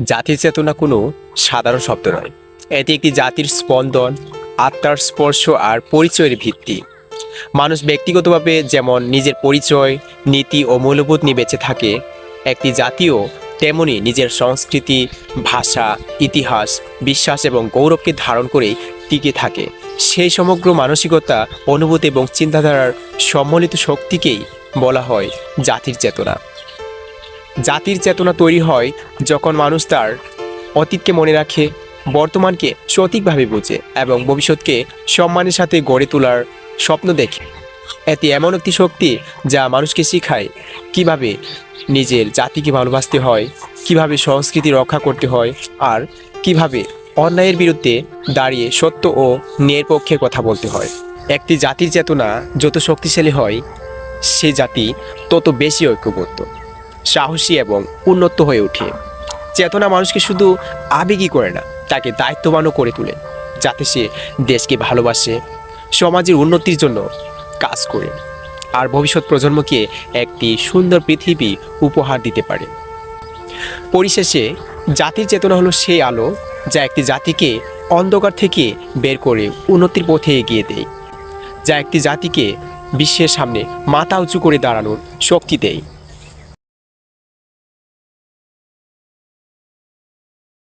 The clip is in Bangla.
জাতির চেতনা কোনো সাধারণ শব্দ নয়। এটি একটি জাতির স্পন্দন, আত্মার স্পর্শ আর পরিচয়ের ভিত্তি। মানুষ ব্যক্তিগতভাবে যেমন নিজের পরিচয়, নীতি ও মূল্যবোধ নিয়ে বেঁচে থাকে, একটি জাতিও তেমনি নিজের সংস্কৃতি, ভাষা, ইতিহাস, বিশ্বাস এবং গৌরবকে ধারণ করেই টিকে থাকে। সেই সমগ্র মানসিকতা, অনুভূতি এবং চিন্তাধারার সম্মিলিত শক্তিকেই বলা হয় জাতির চেতনা। জাতির চেতনা তৈরি হয় যখন মানুষ তার অতীতকে মনে রাখে, বর্তমানকে সঠিকভাবে বোঝে এবং ভবিষ্যৎকে সম্মানের সাথে গড়ে তোলার স্বপ্ন দেখে। এটি এমন একটি শক্তি যা মানুষকে শেখায় কিভাবে নিজের জাতিকে ভালোবাসতে হয়, কিভাবে সংস্কৃতি রক্ষা করতে হয়, আর কিভাবে অন্যায়ের বিরুদ্ধে দাঁড়িয়ে সত্য ও ন্যায়ের পক্ষে কথা বলতে হয়। একটি জাতির চেতনা যত শক্তিশালী হয়, সে জাতি তত বেশি ঐক্যবদ্ধ, সাহসী এবং উন্নত হয়ে ওঠে। চেতনা মানুষকে শুধু আবেগী করে না, তাকে দায়িত্ববানও করে তোলে, যাতে সে দেশকে ভালোবাসে, সমাজের উন্নতির জন্য কাজ করে আর ভবিষ্যৎ প্রজন্মকে একটি সুন্দর পৃথিবী উপহার দিতে পারে। পরিশেষে জাতির চেতনা হলো সেই আলো যা একটি জাতিকে অন্ধকার থেকে বের করে উন্নতির পথে এগিয়ে দেয়, যা একটি জাতিকে বিশ্বের সামনে মাথা উঁচু করে দাঁড়ানোর শক্তি দেয়।